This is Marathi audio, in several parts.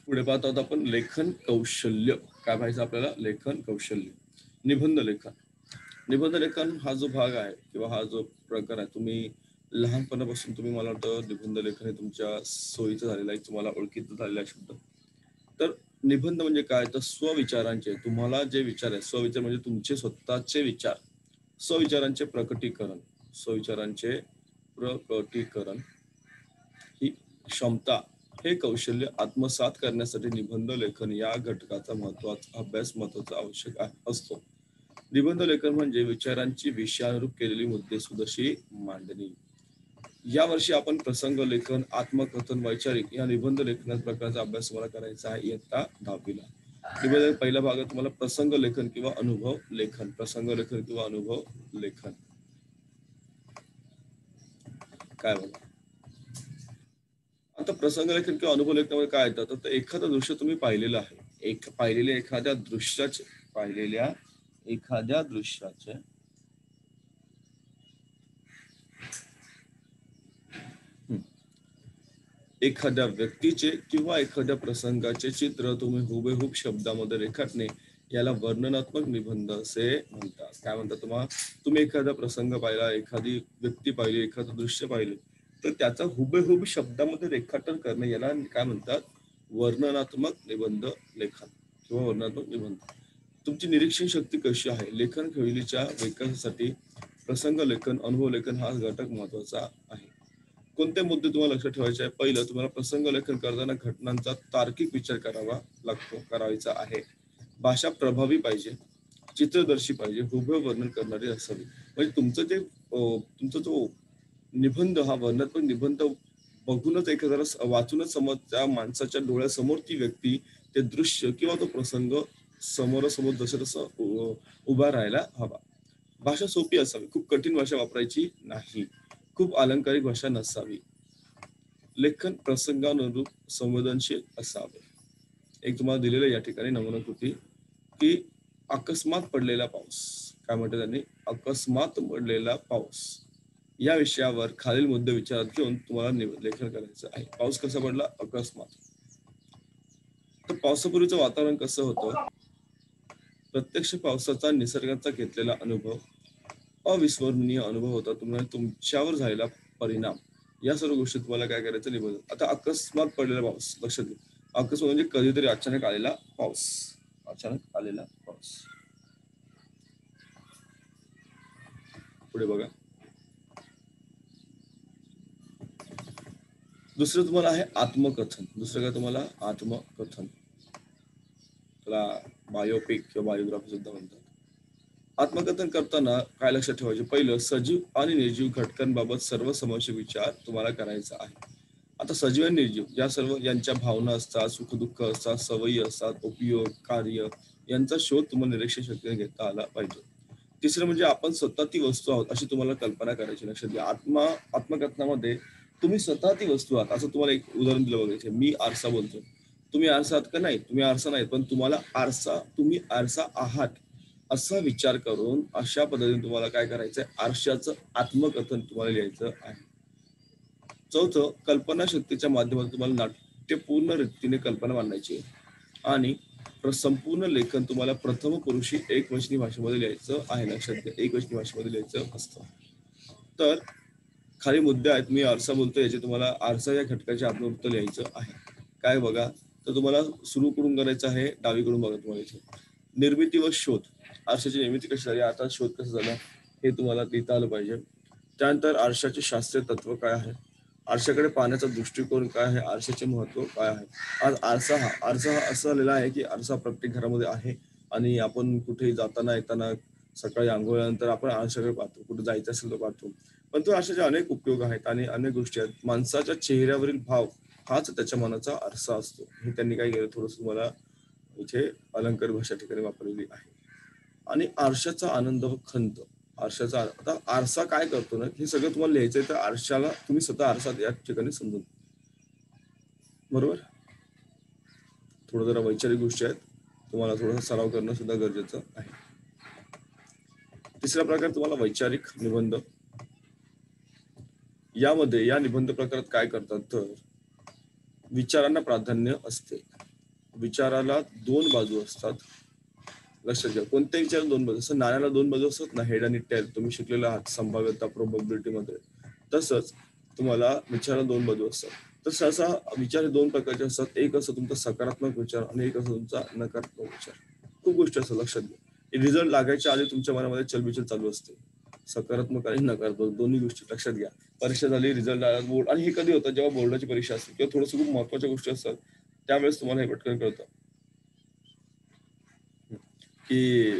पुढे पाहत आहोत आपण लेखन कौशल्य. काय पाहायचं आपल्याला? लेखन कौशल्य. निबंध लेखन. निबंध लेखन हा जो भाग आहे किंवा हा जो प्रकार आहे, तुम्ही लहानपणापासून तुम्ही मला वाटतं निबंध लेखन हे तुमच्या सोयीचं झालेलं आहे, तुम्हाला ओळखीचं झालेला आहे शब्द. तर निबंध म्हणजे काय? तर स्वविचारांचे तुम्हाला जे विचार आहेत, स्वविचार म्हणजे तुमचे स्वतःचे विचार, स्वविचारांचे प्रकटीकरण, स्वविचारांचे प्रकटीकरण ही क्षमता, हे कौशल्य आत्मसात करण्यासाठी निबंध लेखन या घटकाचा महत्वाचा अभ्यास महत्वाचा आवश्यक असतो. निबंध लेखन म्हणजे विचारांची विषयानुरूप केलेली मुद्देसूद मांडणी. यावर्षी आपण प्रसंग लेखन, आत्मकथन, वैचारिक या निबंध लेखन प्रकारचा अभ्यास तुम्हाला करायचा आहे इयत्ता 10वीला. निबंध पहिल्या भागात तुम्हाला प्रसंग लेखन किंवा अनुभव लेखन, प्रसंग लेखन किंवा अनुभव लेखन काय बघा. आता प्रसंग लेखन किंवा अनुभव लेखनामध्ये काय येतं, तर एखादं दृश्य तुम्ही पाहिलेलं आहे, पाहिलेल्या एखाद्या दृश्याचे हं, एखाद्या व्यक्तीचे किंवा एखाद्या प्रसंगाचे चित्र तुम्ही हुबेहूब शब्दामध्ये रेखाटणे याला वर्णनात्मक निबंध असे म्हणतात. काय म्हणतात तुम्ही एखादा प्रसंग पाहिला, एखादी व्यक्ती पाहिली, एखादं दृश्य पाहिले, तर त्याचा हुबेहूब शब्दामध्ये रेखाटन करणे याला काय म्हणतात? वर्णनात्मक निबंध लेखन किंवा वर्णनात्मक निबंध. तुमची निरीक्षण शक्ती कशी आहे? लेखन शैलीच्या विकासासाठी प्रसंग लेखन, अनुभव लेखन हा घटक महत्वाचा आहे. कोणते मुद्दे तुम्हाला लक्षात ठेवायचे आहे? पहिलं, तुम्हाला प्रसंग लेखन करताना घटनांचा तार्किक विचार करायचा आहे. भाषा प्रभावी पाहिजे, चित्रदर्शी पाहिजे, हुबेहूब वर्णन करणारी असावी. म्हणजे तुमचा जो निबंध हा वर्णनात्मक निबंध बघूनच एखाद्याला वाचूनच समज त्या माणसाच्या डोळ्यासमोर ती व्यक्ती, ते दृश्य किंवा तो प्रसंग समोरासमोर जसं तसं उभा राहायला हवा. भाषा सोपी असावी, खूप कठीण भाषा वापरायची नाही, खूप अलंकारिक भाषा नसावी. लेखन प्रसंगानुरूप संवेदनशील असावे. एक तुम्हाला दिलेलं या ठिकाणी नमुना कृती, की अकस्मात पडलेला पाऊस. काय म्हणतात त्यांनी? अकस्मात पडलेला पाऊस. या विषयावर खालील मुद्दे विचारात घेऊन तुम्हाला लेखन करायचं आहे. पाऊस कसा पडला? अकस्मात. तर पावसापूर्वीचं वातावरण कसं होतं? प्रत्यक्ष पावसाचा निसर्गाचा घेतलेला अनुभव अविस्मरणीय अनुभव होता. तुम्हाला तुमच्यावर झालेला परिणाम या सर्व गोष्टी तुम्हाला काय करायचं? निबंध. आता अकस्मात पडलेला पाऊस लक्षात घ्या. अकस्मात म्हणजे कधीतरी अचानक आलेला पाऊस. अचानक आलेला पाऊस. पुढे बघा. दुसरं तुम्हाला आहे आत्मकथन. दुसरं काय तुम्हाला? आत्मकथन. त्याला बायोपिक किंवा बायोग्राफी सुद्धा म्हणतात. आत्मकथन करताना काय लक्षात ठेवायचे? पहिलं, सजीव आणि निर्जीव घटकांबाबत सर्वसमावेशक विचार तुम्हाला करायचा आहे. आता सजीव आणि निर्जीव या सर्व यांच्या भावना असतात, सुखदुःख असतात, सवयी असतात, उपयोग, कार्य यांचा शोध तुम्हाला निरीक्षण शक्तीने घेता आला पाहिजे. तिसरं म्हणजे आपण स्वतः ती वस्तू आहोत अशी तुम्हाला कल्पना करायची. लक्षात घ्या. आत्मकथनामध्ये तुम्ही स्वतः ती वस्तू आहात असं तुम्हाला एक उदाहरण दिलं बघायचं. मी आरसा बोलतोय. तुम्ही आरसा आहात का? नाही, तुम्ही आरसा नाही, पण तुम्ही आरसा आहात असा विचार करून अशा पद्धतीने तुम्हाला काय करायचंय? आरशाचं आत्मकथन तुम्हाला लिहायचं आहे. चौथं, कल्पनाशक्तीच्या माध्यमातून तुम्हाला नाट्यपूर्ण रीतीने कल्पना मांडायची आणि संपूर्ण लेखन तुम्हाला प्रथम पुरुषी एकवचनी भाषेमध्ये लिहायचं आहे. लक्षात घ्या, एकवचनी भाषेमध्ये लिहायचं असतं. तर खाली मुद्दे आहेत. मी आरसा बोलतोय याचे तुम्हाला आरसा या घटकाचे आत्मवृत्त लिहायचं आहे. काय बघा, तर तुम्हाला सुरू करून करायचं आहे. डावीकडून बघा तुम्हाला इथे. निर्मिती व शोध. आरशाची निर्मिती कशी झाली, आता शोध कसा झाला हे तुम्हाला लिहिता आलं पाहिजे. त्यानंतर आरशाचे शास्त्रीय तत्व काय आहे, आरशाकडे पाहण्याचा दृष्टिकोन काय आहे, आरशाचे महत्व काय आहे. आज आरसा हा असा झालेला आहे की आरसा प्रत्येक घरामध्ये आहे आणि आपण कुठेही जाताना येताना सकाळी आंघोळीनंतर आपण आरशाकडे पाहतो, कुठे जायचं असेल तर पाहतो. पण तो आरशाचे अनेक उपयोग आहेत आणि अनेक गोष्टी आहेत. माणसाच्या चेहऱ्यावरील भाव हाच त्याच्या मनाचा आरसा असतो. हे त्यांनी काय केलं, थोडंसं तुम्हाला इथे अलंकार भाषा ठिकाणी वापरलेली आहे. आणि आरशाचा आनंद व खंत. आता आरसा काय करतो ना, हे सगळं तुम्हाला लिहायचंय. तर आरशाला तुम्ही स्वतः आरसा या ठिकाणी समजून, बरोबर. थोडं जरा वैचारिक गोष्टी आहेत, तुम्हाला थोडासा सराव करणं सुद्धा गरजेचं आहे. तिसरा प्रकार तुम्हाला वैचारिक निबंध. या निबंध प्रकारात काय करतात, तर विचारांना प्राधान्य असते. विचाराला दोन बाजू असतात. लक्षात घ्या, कोणत्याही विचाराला दोन बाजू असतात. नाण्याला दोन बाजू असतात ना, हेड आणि टेल, तुम्ही शिकलेला आहात संभाव्यता प्रोबॅबिलिटी मध्ये. तसंच तुम्हाला विचाराला दोन बाजू असतात. तर सहसा विचार हे दोन प्रकारचे असतात. एक असं तुमचा सकारात्मक विचार आणि एक असं तुमचा नकारात्मक विचार. खूप गोष्टी असतात, लक्षात घ्या. रिझल्ट लागायच्या आधी तुमच्या मनामध्ये चलबिचल चालू असते, सकारात्मक आणि नकारात्मक दोन्ही गोष्टी. लक्षात घ्या, परीक्षा झाली, रिझल्ट आला, बोर्ड, आणि हे कधी होतं जेव्हा बोर्डाची परीक्षा असते किंवा थोडंसं खूप महत्वाच्या गोष्टी असतात, त्यावेळेस तुम्हाला हे पटकन कळतं की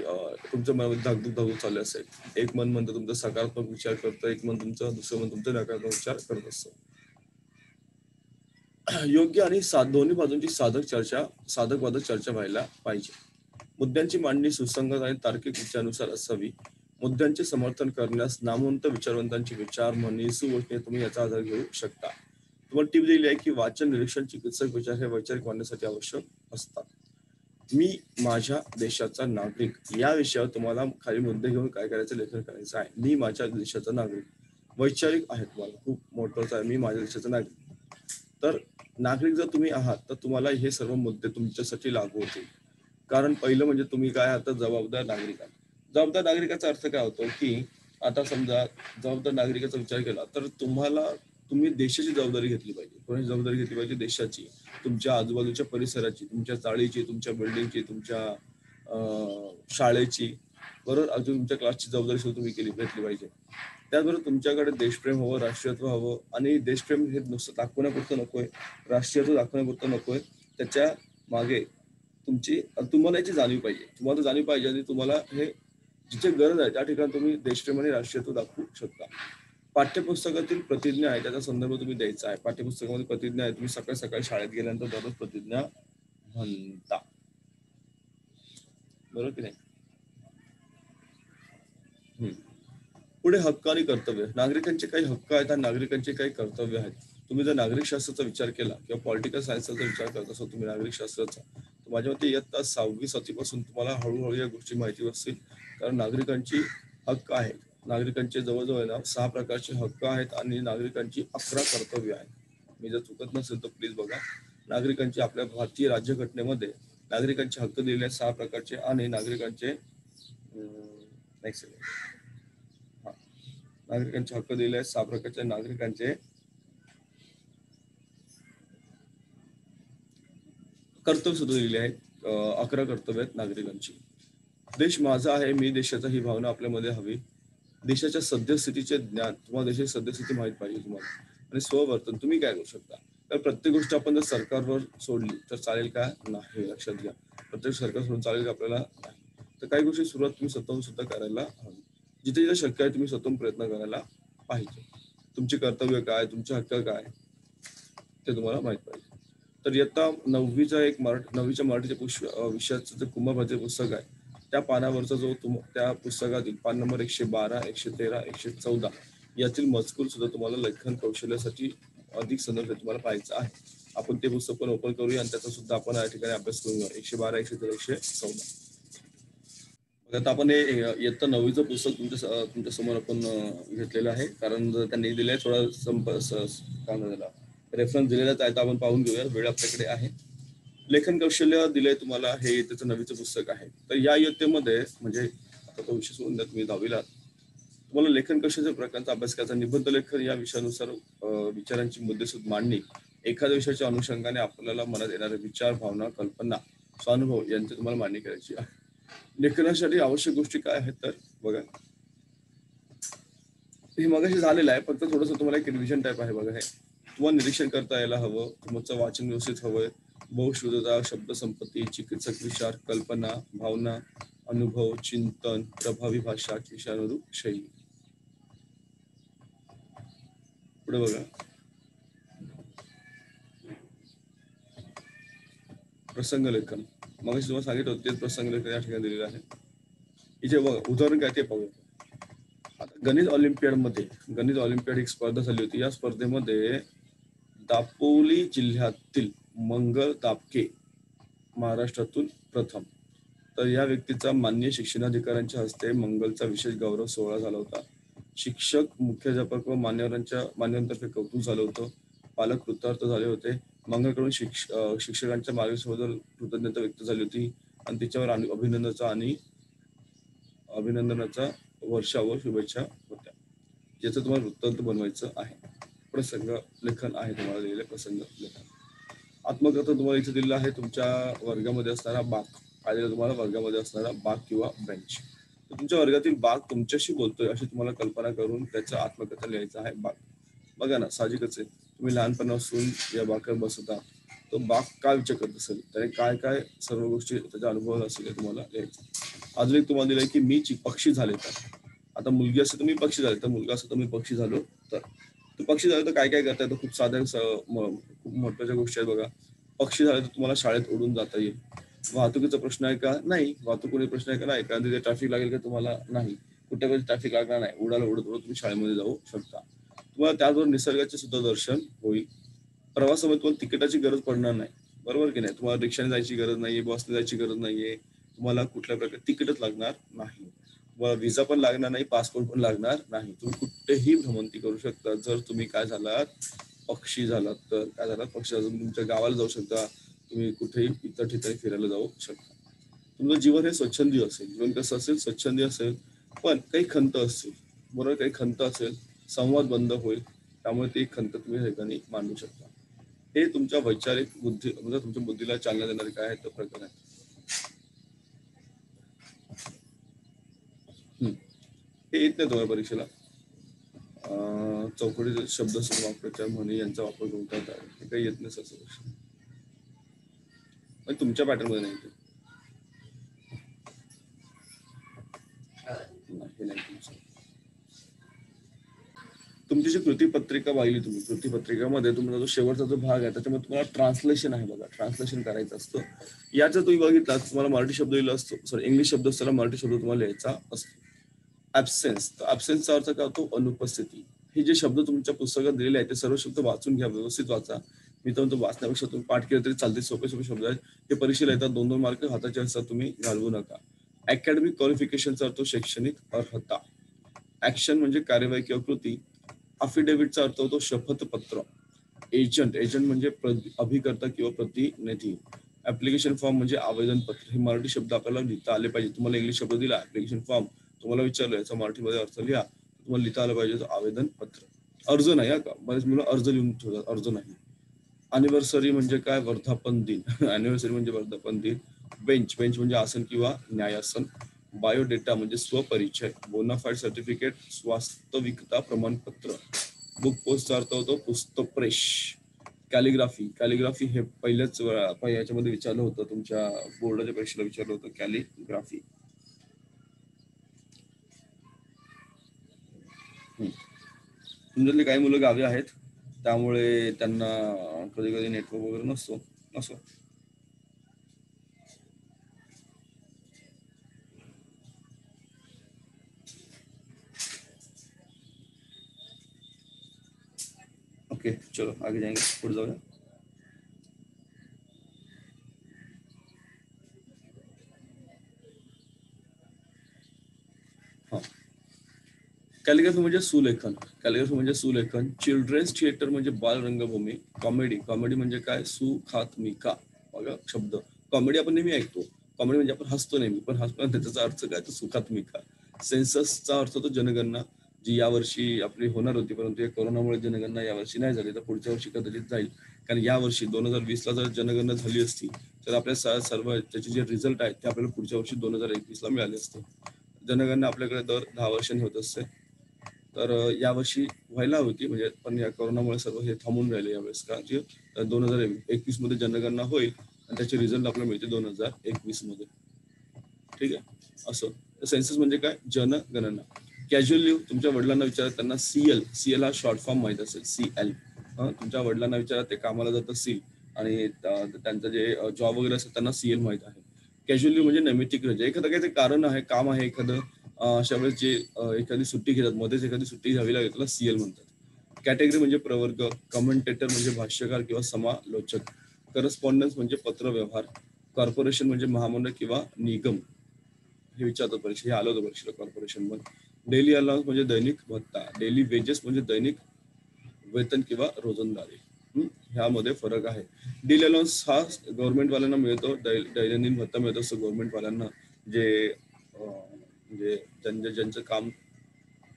तुमच्या मनामध्ये धाकधूक चालू असेल. एक मन म्हणतं तुमचा सकारात्मक विचार करतं, एक मन तुमचं, दुसरं मन तुमचा नकारात्मक विचार करत असतं. योग्य आणि दोन्ही बाजूंची साधक बाधक चर्चा व्हायला पाहिजे. मुद्द्यांची मांडणी सुसंगत आणि तार्किक विचारानुसार असावी. मुद्द्यांचे समर्थन करण्यास नामवंत विचारवंतांचे विचार, म्हणी, सुवचने तुम्ही याचा आधार घेऊ शकता. तुम्हाला टीप दिली आहे की वाचन, निरीक्षण, चिकित्सक विचार हे वैचारिक मांडण्यासाठी आवश्यक असतात. मी माझ्या देशाचा नागरिक या विषयावर तुम्हाला खाली मुद्दे घेऊन काय करायचं, लेखन करायचं आहे. मी माझ्या देशाचा नागरिक वैचारिक आहे, तुम्हाला खूप महत्वाचं आहे. मी माझ्या देशाचा नागरिक. तर नागरिक जर तुम्ही आहात तर तुम्हाला हे सर्व मुद्दे तुमच्यासाठी लागू होतील. कारण पहिलं म्हणजे तुम्ही काय आहात, जबाबदार नागरिक आहात. जबाबदार नागरिकाचा अर्थ काय होतो की आता समजा जबाबदार नागरिकाचा विचार केला तर तुम्ही देशाची जबाबदारी घेतली पाहिजे. कोणाची जबाबदारी घेतली पाहिजे? देशाची, तुमच्या आजूबाजूच्या परिसराची, तुमच्या चाळीची, तुमच्या बिल्डिंगची, तुमच्या शाळेची, बरोबर, अजून तुमच्या क्लासची जबाबदारी सुद्धा तुम्ही घेतली पाहिजे. त्याचबरोबर तुमच्याकडे देशप्रेम हवं, राष्ट्रीयत्व हवं. आणि देशप्रेम हे नुसतं दाखवण्यापुरतं नकोय, राष्ट्रीयत्व दाखवण्यापुरतं नकोय. त्याच्या मागे तुम्हाला याची जाणीव पाहिजे. तुम्हाला जाणीव पाहिजे आणि तुम्हाला हे जिथे गरज आहे त्या ठिकाणी तुम्ही देशप्रेम आणि राष्ट्रीयत्व दाखवू शकता. पाठ्यपुस्तकातील प्रतिज्ञा आहे, त्याचा संदर्भ तुम्ही द्यायचा आहे. पाठ्यपुस्तकामध्ये प्रतिज्ञा आहे, तुम्ही सकाळी सकाळी शाळेत गेल्यानंतर दररोज प्रतिज्ञा म्हणता, बरोबर की नाही? पुढे हक्क आणि कर्तव्य. नागरिकांचे काही हक्क आहेत आणि नागरिकांचे काही कर्तव्य आहेत. तुम्ही जर नागरिक शास्त्राचा विचार केला किंवा पॉलिटिकल सायन्सचा विचार करत असाल तुम्ही नागरिक शास्त्राचा, तर माझ्या मते इयत्ता 6वी-7वी पासून तुम्हाला हळूहळू या गोष्टी माहिती असतील. कारण नागरिकांची हक्क आहेत. नागरिकांचे जवळजवळ ना 6 प्रकारचे हक्क आहेत आणि नागरिकांची 11 कर्तव्य आहेत. मी जर चुकत नसेल तर प्लीज बघा. नागरिकांची आपल्या भारतीय राज्यघटनेमध्ये नागरिकांचे हक्क दिलेले 6 प्रकारचे आणि नागरिकांचे नागरिकांचे हक्क दिले आहेत 6 प्रकारचे. नागरिकांचे कर्तव्य सुद्धा दिलेले आहेत. 11 कर्तव्य आहेत नागरिकांची. देश माझा आहे, मी देशाचा, ही भावना आपल्यामध्ये हवी. देशाच्या सद्यस्थितीचे ज्ञान, तुम्हाला देशाची सद्यस्थिती माहित पाहिजे तुम्हाला. आणि स्ववर्तन, तुम्ही काय करू शकता. तर प्रत्येक गोष्ट आपण जर सरकारवर सोडली तर चालेल का? नाही. लक्षात घ्या, प्रत्येक सरकार सोडून चालेल का आपल्याला? नाही. तर काही गोष्टी सुरुवात तुम्ही स्वतःहून सुद्धा करायला हवी. जिथे जिथे शक्य आहे तुम्ही स्वतःहून प्रयत्न करायला पाहिजे. तुमचे कर्तव्य काय, तुमचे हक्क काय ते तुम्हाला माहित पाहिजे. तर इयत्ता 9वीच्या मराठीच्या विषयाचं जे कुंभाभाचे पुस्तक आहे त्या पानावरचा जो त्या पुस्तकातील पान नंबर 112, 113, 114 यातील मजकूर सुद्धा तुम्हाला लेखन कौशल्यासाठी अधिक संदर्भ तुम्हाला पाहायचा आहे. आपण ते पुस्तक पण ओपन करूया आणि त्याचा सुद्धा आपण या ठिकाणी अभ्यास करूया. 112, 113, 114. आता आपण हे इयत्ता 9वीचं पुस्तक तुमच्या समोर आपण घेतलेलं आहे. कारण त्यांनी दिलंय थोडा काय म्हणतात रेफरन्स दिलेलाच आहे, तर आपण पाहून घेऊया. वेळ आपल्याकडे आहे. लेखन कौशल्य दिलंय तुम्हाला, हे त्याचं 9वीचं पुस्तक आहे. तर या इयत्तेमध्ये म्हणजे आता तो विषय सोडून द्या, तुम्ही 10वीला तुम्हाला लेखन कौशल्याच्या प्रकारचा अभ्यास करायचा. निबंध लेखन या विषयानुसार विचारांची मुद्देसूद मांडणी, एखाद्या विषयाच्या अनुषंगाने आपल्याला मनात येणारे विचार, भावना, कल्पना, स्वानुभव यांची तुम्हाला मांडणी करायची आहे. लेखनासाठी आवश्यक गोष्टी काय आहेत तर बघा, हे मगाशी झालेलं आहे, फक्त थोडंसं तुम्हाला एक रिव्हिजन टाईप आहे. बघा, हे तुम्हाला निरीक्षण करता यायला हवं, तुमचं वाचन व्यवस्थित हवंय, बहुश्रुतता, शब्दसंपत्ती, चिकित्सक विचार, कल्पना, भावना, अनुभव, चिंतन, प्रभावी भाषा, विषयानुरूप शैली. पुढे बघा, प्रसंग लेखन. मगाशी तुम्हाला सांगितलं होतं तेच प्रसंग लेखन या ठिकाणी दिलेलं आहे. इथे बघा उदाहरण काय ते पाहूया. आता गणित ऑलिम्पियाड एक स्पर्धा झाली होती. या स्पर्धेमध्ये दापोली जिल्ह्यातील मंगल दापके महाराष्ट्रातून प्रथम. तर या व्यक्तीचा मान्य शिक्षणाधिकाऱ्यांच्या हस्ते मंगलचा विशेष गौरव सोहळा झाला होता. शिक्षक, मुख्याध्यापक व मान्यवरांतर्फे कौतुक झालं होतं. पालक कृतार्थ झाले होते. मंगळकडून शिक्षकांच्या मार्गदर्शनाबद्दल कृतज्ञता व्यक्त झाली होती आणि त्याच्यावर अभिनंदनाचा वर्षावर शुभेच्छा होत्या, ज्याचं तुम्हाला वृत्तांत बनवायचं आहे. प्रसंग लेखन आहे तुम्हाला दिलेलं प्रसंग लेखन. आत्मकथन तुम्हाला इथे दिलेलं आहे तुमच्या वर्गामध्ये असणारा बाग. काय दिलं तुम्हाला? वर्गामध्ये असणारा बाग किंवा बेंच. तर तुमच्या वर्गातील बाग तुमच्याशी बोलतोय अशी तुम्हाला कल्पना करून त्याचं आत्मकथन लिहायचं आहे. बाग बघा ना, साहजिकच आहे, तुम्ही लहानपणापासून या बागेवर बसता, तो बाग काय विचार करत असेल, त्याने काय काय सर्व गोष्टी त्याच्या अनुभव असेल हे तुम्हाला लिहायचं. अजून एक तुम्हाला दिलंय की मी पक्षी झाले तर. आता मुलगी असेल तर मी पक्षी झाले, तर मुलगा असेल तर मी पक्षी झालो तर. तो पक्षी झाला तर काय काय करता येतं? खूप साध्या खूप महत्वाच्या गोष्टी आहेत बघा. पक्षी झाले तर तुम्हाला शाळेत उडून जाता येईल. वाहतुकीचा प्रश्न आहे का? नाही. वाहतुकीचा प्रश्न आहे का? नाही. कारण तिथे ट्रॅफिक लागेल का? तुम्हाला नाही. कुठे वेळेस ट्रॅफिक लागणार नाही. उडाला उडत उडत तुम्ही शाळेमध्ये जाऊ शकता. तुम्हाला त्याचबरोबर निसर्गाचे सुद्धा दर्शन होईल. प्रवासामध्ये तुम्हाला तिकिटाची गरज पडणार नाही, बरोबर की नाही? तुम्हाला रिक्षाने जायची गरज नाहीये, बसने जायची गरज नाहीये, तुम्हाला कुठल्या प्रकारे तिकीटच लागणार नाही, तुम्हाला विजा पण लागणार नाही, पासपोर्ट पण लागणार नाही. तुम्ही कुठेही भ्रमंती करू शकता जर तुम्ही काय झालात, पक्षी झालात तर. काय झालात? पक्षी अजून तुमच्या गावाला जाऊ शकता, तुम्ही कुठेही इतर ठिकाणी फिरायला जाऊ शकता. तुमचं जीवन हे स्वच्छंदी असेल. जीवन कसं असेल? स्वच्छंदी असेल, पण काही खंत असतील, बरोबर? काही खंत असेल, संवाद बंद होईल, त्यामुळे ती खंत तुम्ही या ठिकाणी मांडू शकता. हे तुमच्या वैचारिक बुद्धी म्हणजे तुमच्या बुद्धीला चालना देणारे काय आहे तो प्रकार आहे. हे येत नाही तुम्हाला परीक्षेला. चौकडी शब्द वापरायच्या म्हणी यांचा वापर करून हे काही येत नाही असं गोष्ट तुमच्या पॅटर्न मध्ये नाही. तुमची जी कृतीपत्रिका पाहिली तुम्ही, कृतीपत्रिकामध्ये तुमचा जो शेवटचा जो भाग आहे त्याच्यामध्ये तुम्हाला ट्रान्सलेशन आहे बघा, ट्रान्सलेशन करायचं असतं. याचं तुम्ही बघितला तुम्हाला मराठी शब्द लिहिला असतो, सॉरी इंग्लिश शब्द असताना मराठी शब्द तुम्हाला लिहायचा असतो. ऍब्सेन्स, तर ऍब्सेन्सचा अर्थ काय होतो? अनुपस्थिती. हे जे शब्द तुमच्या पुस्तकात दिलेले आहेत ते सर्व शब्द वाचून घ्या, व्यवस्थित वाचा. मी तर म्हणतो वाचण्यापेक्षा तुम्ही पाठ केलं तरी चालते, सोपे सोपे शब्द आहेत. हे परीक्षेला येतात, 2-2 मार्क हाताच्या असतात, तुम्ही घालवू नका. अकॅडमिक क्वालिफिकेशनचा अर्थ शैक्षणिक अर्हता. ऍक्शन म्हणजे कार्यवाही किंवा कृती. अफिडेव्हिटचा अर्थ होतो शपथपत्र. एजंट, एजंट म्हणजे अभिकर्ता किंवा प्रतिनिधी. ऍप्लिकेशन फॉर्म म्हणजे आवेदन पत्र. हे मराठी शब्द आपल्याला लिहिता आले पाहिजे. तुम्हाला इंग्लिश शब्द दिला ऍप्लिकेशन फॉर्म, तुम्हाला विचारलं याचा मराठीमध्ये अर्थ लिहा, तुम्हाला लिहिता आलं पाहिजे आवेदन पत्र. अर्ज नाही का, बरेच मुलं अर्ज लिहून ठेवतात, अर्ज नाही. अनिव्हर्सरी म्हणजे काय? वर्धापन दिन. अनिव्हर्सरी म्हणजे वर्धापन दिन. बेंच, बेंच म्हणजे आसन किंवा न्यायासन. बायोडेटा म्हणजे स्वपरिचय. बोनाफाईड सर्टिफिकेट, वास्तविकता प्रमाणपत्र. बुक पोस्टचा अर्थ होतो पुस्तक प्रेस. कॅलिग्राफी, कॅलिग्राफी हे पहिल्याच याच्यामध्ये विचारलं होतं, तुमच्या बोर्डाच्या परीक्षेला विचारलं होतं कॅलिग्राफी. तुमच्यातले काही मुलं गावी आहेत त्यामुळे त्यांना कधी कधी नेटवर्क वगैरे नसतो असं. ओके चलो आगे जाएंगे, पुढे जाऊया. हा, कॅलिग्राफी म्हणजे सुलेखन. कॅलिग्राफी म्हणजे सुलेखन. चिल्ड्रन्स थिएटर म्हणजे बाल रंगभूमी. कॉमेडी, कॉमेडी म्हणजे काय? सुखात्मिका. बघा शब्द, कॉमेडी आपण नेहमी ऐकतो, कॉमेडी म्हणजे आपण हसतो नेहमी, पण हसतो त्याचा अर्थ काय? तो सुखात्मिका. सेन्ससचा अर्थ होतो जनगणना, जी यावर्षी आपली होणार होती, परंतु या कोरोनामुळे जनगणना यावर्षी नाही झाली, तर पुढच्या वर्षी कदाचित जाईल. कारण यावर्षी 2020 ला जर जनगणना झाली असती तर आपल्या सर्व त्याचे जे रिझल्ट आहेत ते आपल्याला पुढच्या वर्षी 2021 ला मिळाले असते. जनगणना आपल्याकडे दर 10 वर्षांनी होत असते, तर यावर्षी व्हायला होती म्हणजे, पण या कोरोनामुळे सर्व हे थांबून राहिले यावेळेस. का? 2021 मध्ये जनगणना होईल आणि त्याचे रिझल्ट आपल्याला मिळते 2021 मध्ये. ठीक आहे, असं. सेन्सस म्हणजे काय? जनगणना. कॅज्युअल लिव्ह, तुमच्या वडिलांना विचारा, त्यांना सीएल, सीएल हा शॉर्ट फॉर्म माहित असेल, सीएल. तुमच्या वडिलांना विचारा, ते कामाला जात असतील आणि त्यांचं जे जॉब वगैरे असेल त्यांना सीएल माहित आहे. कॅज्युअल लिव्ह म्हणजे नैमित्तिक रजा. एखादं काहीतरी कारण आहे, काम आहे एखादं, अशा वेळेस जे एखादी सुट्टी घेतात, मध्येच एखादी सुट्टी घ्यावी लागेल, त्याला सीएल म्हणतात. कॅटेगरी म्हणजे प्रवर्ग. कमेंटेटर म्हणजे भाष्यकार किंवा समालोचक. करस्पॉन्डन्स म्हणजे पत्र व्यवहार. कॉर्पोरेशन म्हणजे महामंडळ किंवा निगम. हे विचारतात परीक्षा, हे आलं होतं परीक्षेला कॉर्पोरेशन मध्ये. डेली अलाउन्स म्हणजे दैनिक भत्ता. डेली वेजेस म्हणजे दैनिक वेतन किंवा रोजंदारी. ह्यामध्ये फरक आहे. डील अलाउन्स हा गव्हर्नमेंटवाल्यांना मिळतो, दैनंदिन भत्ता मिळतो असं गव्हर्नमेंटवाल्यांना, जे म्हणजे ज्यांचं काम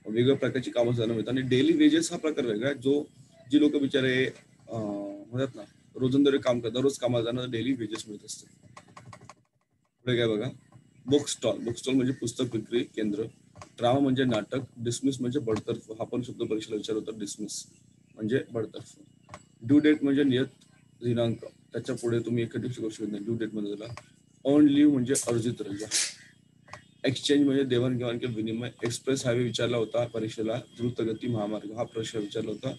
वेगवेगळ्या प्रकारची कामं त्यांना मिळतात. आणि डेली वेजेस हा प्रकार वेगळा आहे, जो जी लोक बिचारे म्हणतात ना रोजंदारी काम करतात, दररोज कामाला त्यांना डेली वेजेस मिळत असतात. पुढे काय बघा, बुक स्टॉल. बुक स्टॉल म्हणजे पुस्तक विक्री केंद्र. ड्रामा म्हणजे नाटक. डिसमिस म्हणजे बडतर्फ. हा पण शब्द परीक्षेला विचारला होता, डिसमिस म्हणजे बडतर्फ. ड्यू डेट म्हणजे नियत दिनांक, त्याच्या पुढे तुम्ही एका दिवशी करू शकत नाही ड्यू डेट मध्ये त्याला. ऑन लिव्ह म्हणजे अर्जित रजा. एक्सचेंज म्हणजे देवाणघेवाण किंवा विनिमय. एक्सप्रेस हायवे विचारला होता परीक्षेला. द्रुतगती महामार्ग हा प्रश्न विचारला होता.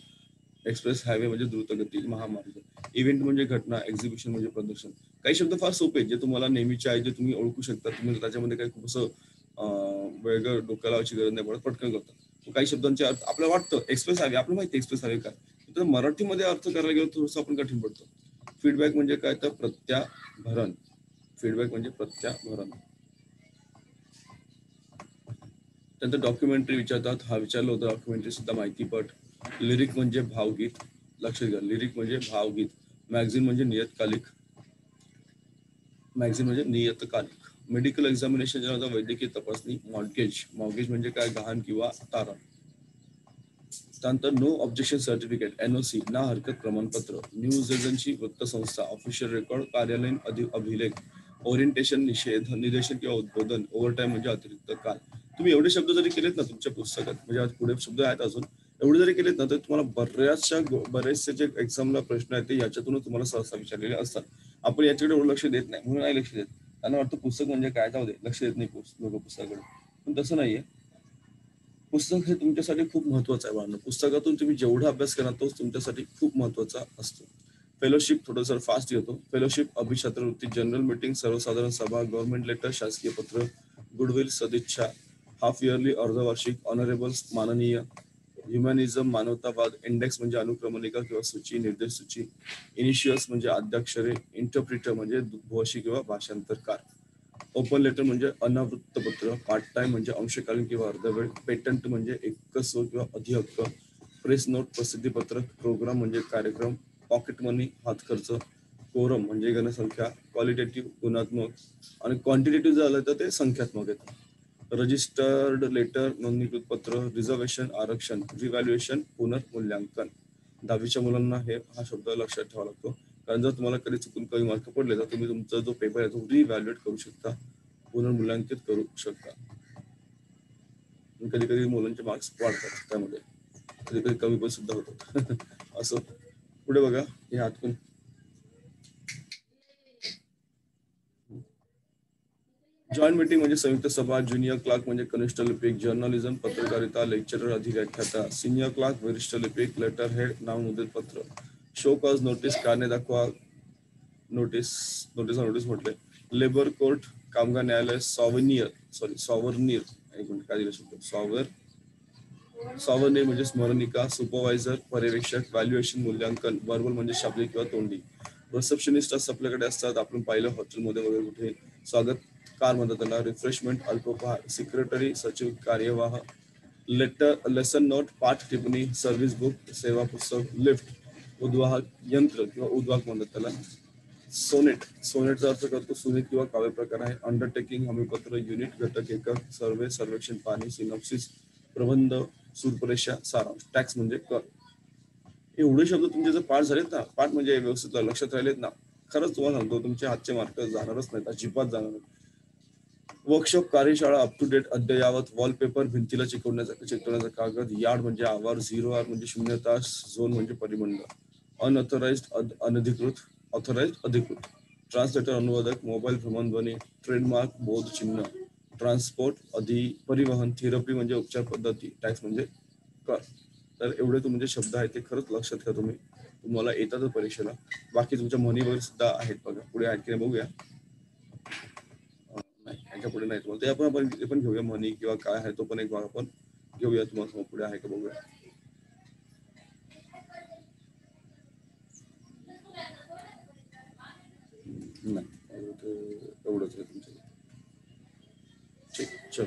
एक्सप्रेस हायवे म्हणजे द्रुतगती महामार्ग. इव्हेंट म्हणजे घटना. एक्झिबिशन म्हणजे प्रदर्शन. काही शब्द फार सोपे आहेत, जे तुम्हाला नेहमीचे आहेत, जे तुम्ही ओळखू शकता. तुम्ही त्याच्यामध्ये काही खूप असं वेगळं डोक्याला लावायची गरज नाही पडत, पटकन करतात. काही शब्दांचे अर्थ आपल्याला वाटतं एक्सप्रेस हायवे, आपल्याला माहिती एक्सप्रेस हायवे काय, तर मराठीमध्ये अर्थ करायला गेलो थोडंसं आपण कठीण पडतो. फीडबॅक म्हणजे काय, तर प्रत्याभरण. फीडबॅक म्हणजे प्रत्याभरण. त्यानंतर डॉक्युमेंटरी विचारतात, हा विचारलं होतं डॉक्युमेंटरी सुद्धा माहितीपट. लिरिक म्हणजे भावगीत, लक्षात घ्या, लिरिक म्हणजे भावगीत. मॅगझिन म्हणजे नियतकालिक. मॅगझिन म्हणजे नियतकालिक. मेडिकल एक्झामिनेशन ज्याला होतं वैद्यकीय तपासणी. मॉर्गेज. मॉर्गेज म्हणजे काय, गहाण किंवा तारण. त्यानंतर नो ऑब्जेक्शन सर्टिफिकेट, NOC ना हरकत प्रमाणपत्र. न्यूज एजन्सी वृत्तसंस्था. ऑफिशियल रेकॉर्ड अभिलेख. ओरिएंटेशन निदेशन किंवा उद्बोधन. ओव्हरटाईम म्हणजे अतिरिक्त काल. तुम्ही एवढे शब्द जरी केलेत ना तुमच्या पुस्तकात, म्हणजे आज पुढे शब्द आहेत अजून, एवढे जरी केलेत ना, तर तुम्हाला बरेचसे जे एक्झामला प्रश्न आहेत ते याच्यातूनच तुम्हाला सहसा विचारलेले असतात. आपण याच्याकडे एवढं लक्ष देत नाही, म्हणून नाही लक्ष देत. त्यांना वाटतं पुस्तक म्हणजे काय, जाऊ दे, लक्ष देत नाही लोक पुस्तकाकडे. पण तसं नाहीये. पुस्तक हे तुमच्यासाठी खूप महत्वाचं आहे बाळांनो. पुस्तकातून तुम्ही जेवढा अभ्यास करा तोच तुमच्यासाठी खूप महत्वाचा असतो. फेलोशिप थोडंसं फास्ट घेतो. फेलोशिप, अभिछात्रवृत्ती, जनरल मीटिंग, सर्वसाधारण सभा, गव्हर्नमेंट लेटर, शासकीय पत्र, गुडविल, सदिच्छा, हाफ इयरली, अर्धवार्षिक, ऑनरेबल्स, माननीय, ह्युमॅनिझम, मानवतावाद. इंडेक्स म्हणजे अनुक्रमणिका किंवा सूची, निर्देश सूची. इनिशियल्स म्हणजे आद्याक्षरे. इंटरप्रिटर म्हणजे द्विभाषी किंवा भाषांतरकार. ओपन लेटर म्हणजे अनावृत्तपत्र. पार्ट टाइम म्हणजे अंशकालीन किंवा अर्धवेळ. पेटंट म्हणजे एकस्व किंवा अधिहक्क. प्रेस नोट, प्रसिद्धीपत्रक. प्रोग्राम म्हणजे कार्यक्रम. पॉकेट मनी, हात खर्च. कोरम म्हणजे जनसंख्या. क्वालिटेटिव्ह गुणात्मक, आणि क्वांटिटेटिव्ह झालं तर ते संख्यात्मक येतं. रजिस्टर्ड लेटर, नोंदणीकृत पत्र. रिझर्वेशन, आरक्षण. रिव्हॅल्युएशन, पुनर्मूल्यांकन. 10वीच्या मुलांना हा शब्द लक्षात ठेवावा लागतो, कारण जर तुम्हाला कधी चुकून कमी मार्क पडले तर तुम्ही तुमचा जो पेपर आहे तो रिव्हॅल्युएट करू शकता, पुनर्मूल्यांकित करू शकता. कधी कधी मुलांचे मार्क्स वाढतात, त्यामध्ये कधी कधी कमी पण सुद्धा होतात. असं. पुढे बघा, हे हातकून जॉईंट मीटिंग म्हणजे संयुक्त सभा. ज्युनियर क्लार्क म्हणजे कनिष्ठ लिपिक. जर्नलिझम, पत्रकारिता. लेक्चरर, अधिव्याख्याता. सिनियर क्लार्क, वरिष्ठ लिपिक. लेटर हेड, नावनोंदित पत्र. शो कॉज नोटीस, कारणे दाखवा. नोटीस म्हटले. लेबर कोर्ट, कामगार न्यायालय. सॉव्हर्नियर, एक मिनिट काय दिलं शब्द, सॉव्हर्नियर म्हणजे स्मरणिका. सुपरवायझर, पर्यवेक्षक. व्हॅल्युएशन, मूल्यांकन. वर्बल म्हणजे शाब्दिक किंवा तोंडी. रिसेप्शनिस्ट आपल्याकडे असतात, आपण पाहिलं हॉटेलमध्ये वगैरे कुठे. स्वागत कार म्हणतात त्याला. रिफ्रेशमेंट, अल्पोपहार. सेक्रेटरी, सचिव, कार्यवाह. लेसन नोट, पाठ टिप्पणी. सर्व्हिस बुक, सेवा पुस्तक. लिफ्ट, उद्वाहक यंत्र किंवा उद्वाहक म्हणतात त्याला. सोनेटचा अर्थ करतो सुनीत किंवा काव्य प्रकार आहे. अंडरटेकिंग, हमीपत्र. युनिट, घटक, एकक. सर्वे, सर्वेक्षण, पाणी. सिनॉप्सिस, प्रबंध. सूरपरेषा, सारांश. टॅक्स म्हणजे कर. एवढे शब्द तुमचे जर पाठ झालेत ना, पाठ म्हणजे व्यवस्थित लक्षात राहिलेत ना, खरंच तुम्हाला सांगतो तुमचे हातचे मार्क जाणारच नाहीत, अजिबात जाणार नाहीत. वर्कशॉप, कार्यशाळा. अप टू डेट, अद्ययावत. वॉलपेपर, भिंतीला चिकटवण्याचा कागद. यार्ड म्हणजे आवार. 0 म्हणजे 0 तास. झोन म्हणजे परिमंडळ. अनऑथराइज्ड, अनधिकृत. ऑथराइज्ड, अधिकृत. ट्रान्सलेटर, अनुवादक. मोबाईल, भ्रमणध्वनी. ट्रेडमार्क, बोध चिन्ह. ट्रान्सपोर्ट, परिवहन. थेरपी म्हणजे उपचार पद्धती. टॅक्स म्हणजे कर. तर एवढे तुमचे शब्द आहेत ते खरंच लक्षात घ्या तुम्ही, तुम्हाला येतातच परीक्षेला. बाकी तुमच्या म्हणी वगैरे सुद्धा आहेत बघा, पुढे आहेत की नाही बघूया. नाही, याच्या पुढे नाही तुम्हाला, ते पण घेऊया म्हणी किंवा काय आहे तो पण एक भाग आपण घेऊया. तुम्हाला पुढे आहे का बघूया. नाही, एवढंच आहे तुमचं. ठीक, चल.